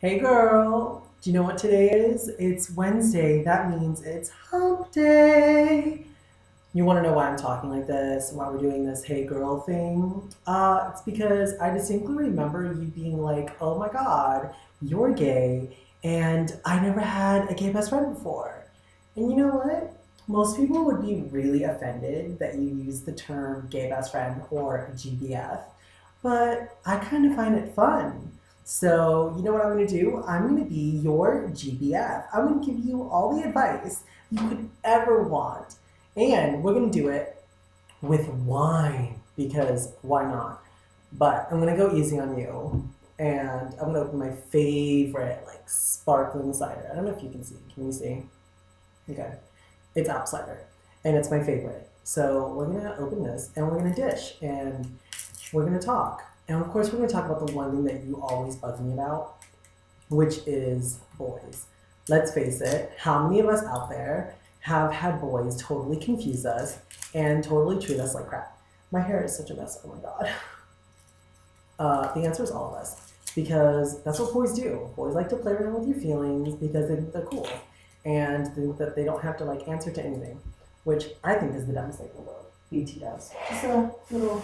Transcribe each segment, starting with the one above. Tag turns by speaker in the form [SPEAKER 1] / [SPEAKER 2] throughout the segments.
[SPEAKER 1] Hey girl, do you know what today is? It's Wednesday. That means it's hump day. You want to know why I'm talking like this, why we're doing this hey girl thing? It's because I distinctly remember you being like, oh my god, you're gay, and I never had a gay best friend before. And you know what? Most people would be really offended that you use the term gay best friend or GBF, but I kind of find it fun. So, you know what I'm going to do? I'm going to be your GBF. I'm going to give you all the advice you could ever want. And we're going to do it with wine because why not? But I'm going to go easy on you. And I'm going to open my favorite, like, sparkling cider. I don't know if you can see. Can you see? Okay. It's apple cider. And it's my favorite. So we're going to open this and we're going to dish. And we're going to talk. And of course, we're going to talk about the one thing that you always bug me about, which is boys. Let's face it, how many of us out there have had boys totally confuse us and totally treat us like crap? My hair is such a mess. Oh my god. The answer is all of us. Because that's what boys do. Boys like to play around with your feelings because they think they're cool. And think that they don't have to like answer to anything. Which I think is the dumbest thing in the world. BT does. Just a little.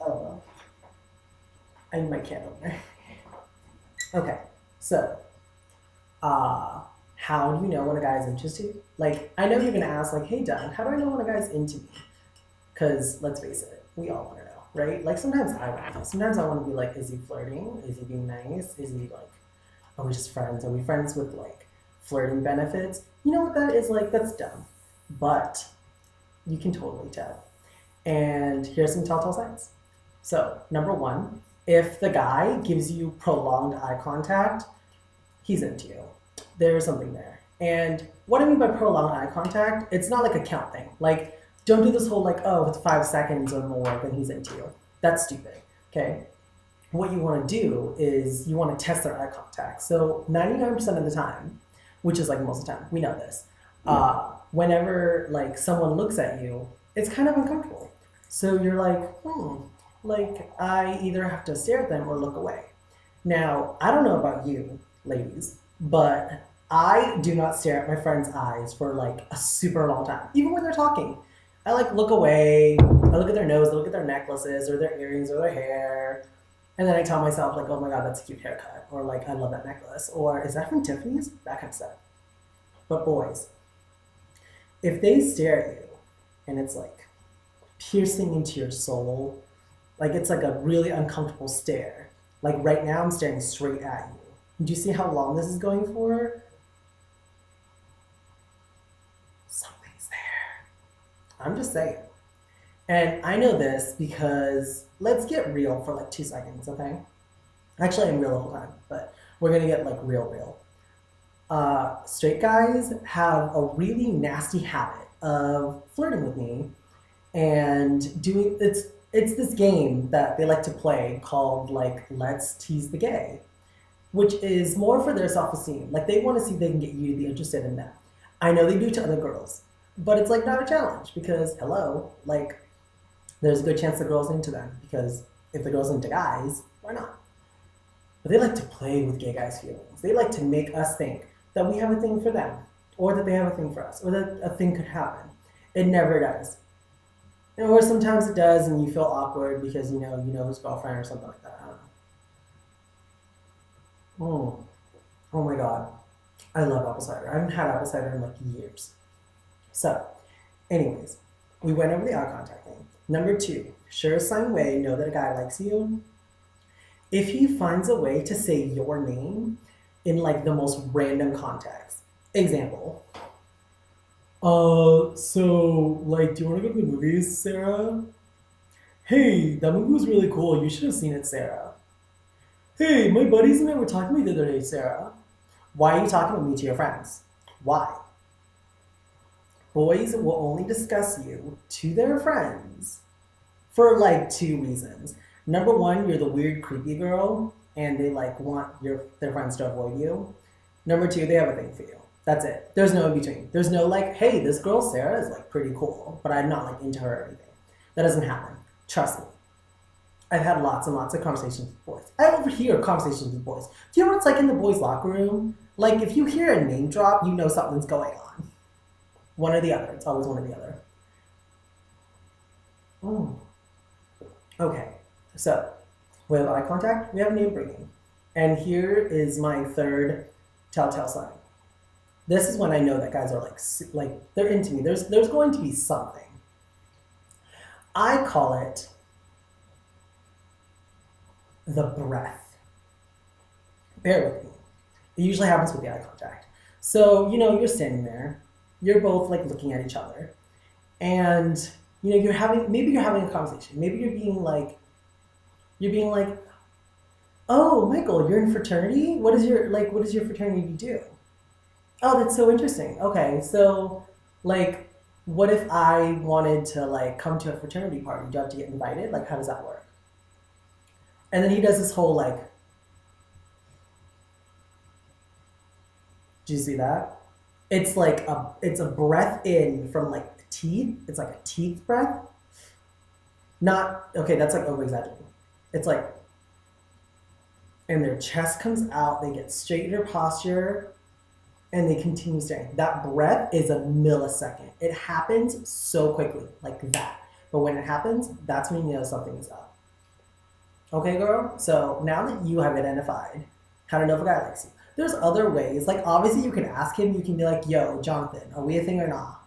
[SPEAKER 1] Oh, I need my can opener. Okay, so, how do you know when a guy's interested? Like, I know you're gonna ask, like, hey, Doug, how do I know when a guy's into me? Because, let's face it, we all wanna know, right? Like, sometimes I wanna know. Sometimes I wanna be like, is he flirting? Is he being nice? Is he like, are we just friends? Are we friends with like flirting benefits? You know what that is like? That's dumb. But you can totally tell. And here's some telltale signs. So, number one, if the guy gives you prolonged eye contact, he's into you. There's something there. And what I mean by prolonged eye contact, it's not like a count thing. Like, don't do this whole like, oh, if it's 5 seconds or more, then he's into you. That's stupid. Okay. What you want to do is you want to test their eye contact. So 99% of the time, which is like most of the time, we know this. Whenever like someone looks at you, it's kind of uncomfortable. So you're like I either have to stare at them or look away. Now, I don't know about you, ladies, but I do not stare at my friends' eyes for like a super long time, even when they're talking. I like look away, I look at their nose, I look at their necklaces or their earrings or their hair, and then I tell myself like, oh my god, that's a cute haircut, or like I love that necklace, or is that from Tiffany's? That kind of stuff. But boys, if they stare at you and it's like piercing into your soul, like it's like a really uncomfortable stare. Like right now, I'm staring straight at you. Do you see how long this is going for? Something's there. I'm just saying. And I know this because let's get real for like 2 seconds, okay? Actually, I'm real the whole time, but we're gonna get like real. Straight guys have a really nasty habit of flirting with me and doing it's this game that they like to play called like Let's Tease the Gay, which is more for their self-esteem. Like they want to see if they can get you to be interested in them. I know they do to other girls, but it's like not a challenge because hello, like there's a good chance the girl's into them because if the girl's into guys, why not? But they like to play with gay guys' feelings. They like to make us think that we have a thing for them, or that they have a thing for us, or that a thing could happen. It never does. Or sometimes it does, and you feel awkward because you know his girlfriend or something like that. I don't know. Oh my god, I love apple cider. I haven't had apple cider in like years. So, anyways, we went over the eye contact thing. Number two, sure sign way know that a guy likes you if he finds a way to say your name in like the most random context. Example. So do you want to go to the movies, Sarah? Hey, that movie was really cool. You should have seen it, Sarah. Hey, my buddies and I were talking about it the other day, Sarah. Why are you talking about me to your friends? Why? Boys will only discuss you to their friends for like two reasons. Number one, you're the weird, creepy girl, and they like want their friends to avoid you. Number two, they have a thing for you. That's it. There's no in between. There's no like, hey, this girl Sarah is like pretty cool, but I'm not like into her or anything. That doesn't happen. Trust me. I've had lots and lots of conversations with boys. I overhear conversations with boys. Do you know what it's like in the boys' locker room? Like if you hear a name drop, you know something's going on. One or the other. It's always one or the other. Mm. Okay, so we have eye contact, we have name bringing. And here is my third telltale sign. This is when I know that guys are like they're into me. There's going to be something. I call it the breath. Bear with me. It usually happens with the eye contact. So, you're standing there, you're both like looking at each other, and maybe you're having a conversation. Maybe you're being like, oh, Michael, you're in fraternity? What does your fraternity do? Oh, that's so interesting. Okay, so like, what if I wanted to like come to a fraternity party? Do I have to get invited? Like, how does that work? And then he does this whole like, do you see that? It's a breath in from like the teeth. It's like a teeth breath. Not okay. That's like over exaggerating. It's like, and their chest comes out. They get straight in their posture, and they continue staring. That breath is a millisecond. It happens so quickly, like that. But when it happens, that's when you know something is up. Okay, girl? So now that you have identified how to know if a guy likes you, there's other ways. Like, obviously, you can ask him, you can be like, yo, Jonathan, are we a thing or not?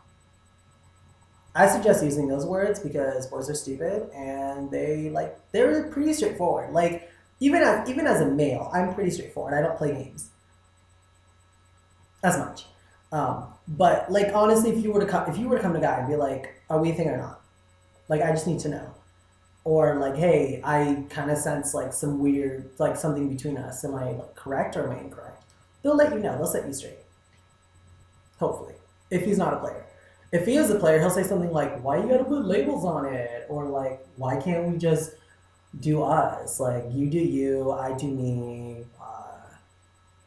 [SPEAKER 1] I suggest using those words because boys are stupid and they're pretty straightforward. Like, even as a male, I'm pretty straightforward. I don't play games as much. But like honestly, if you were to come to a guy and be like, "Are we a thing or not?" Like, I just need to know, or like, "Hey, I kind of sense like some weird, like something between us. Am I like correct or am I incorrect?" They'll let you know. They'll set you straight. Hopefully, if he's not a player. If he is a player, he'll say something like, "Why you gotta put labels on it?" Or like, "Why can't we just do us? Like, you do you, I do me."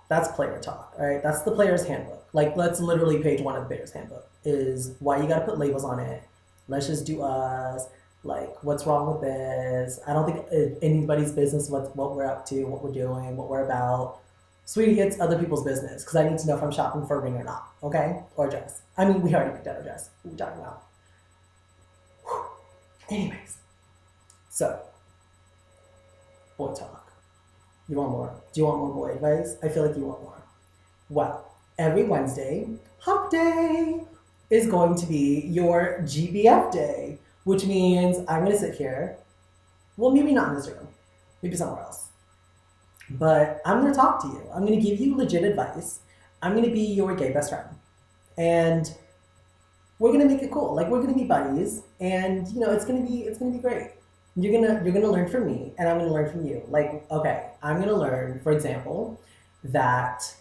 [SPEAKER 1] That's player talk, all right? That's the player's handbook. Like, that's literally page one of the player's handbook is why you gotta put labels on it. Let's just do us. Like, what's wrong with this? I don't think anybody's business what we're up to, what we're doing, what we're about. Sweetie, it's other people's business because I need to know if I'm shopping for a ring or not, okay? Or a dress. I mean, we already picked out a dress. What are we talking about? Whew. Anyways, so boy talk. You want more? Do you want more boy advice? I feel like you want more. Well, every Wednesday, hump day, is going to be your GBF day, which means I'm going to sit here. Well, maybe not in this room, maybe somewhere else. But I'm going to talk to you. I'm going to give you legit advice. I'm going to be your gay best friend. And we're going to make it cool. Like, we're going to be buddies, and it's going to be great. You're gonna learn from me, and I'm gonna learn from you. Like, okay, I'm gonna learn, for example, that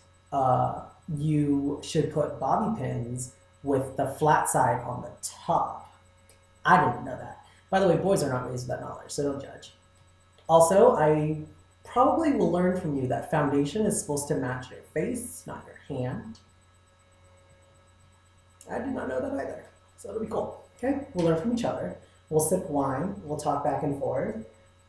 [SPEAKER 1] you should put bobby pins with the flat side on the top. I didn't know that. By the way, boys are not raised with that knowledge, so don't judge. Also, I probably will learn from you that foundation is supposed to match your face, not your hand. I did not know that either, so it'll be cool. Okay, we'll learn from each other. We'll sip wine, we'll talk back and forth.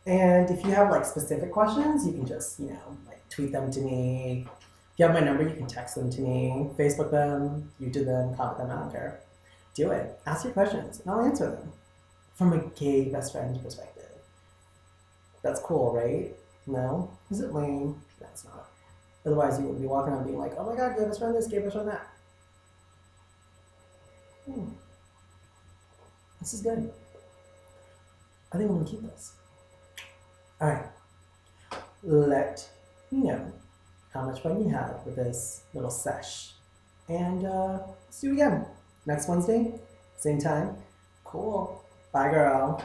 [SPEAKER 1] And if you have like specific questions, you can just, like tweet them to me. If you have my number, you can text them to me, Facebook them, YouTube them, comment them, I don't care. Do it. Ask your questions and I'll answer them from a gay best friend perspective. That's cool, right? No? Is it lame? No, it's not. Otherwise, you would be walking around being like, oh my god, gay best friend this, gay best friend that. This is good. I think I'm gonna keep this. All right. Let me know how much fun you had with this little sesh. And let's do it again. Next Wednesday, same time. Cool. Bye, girl.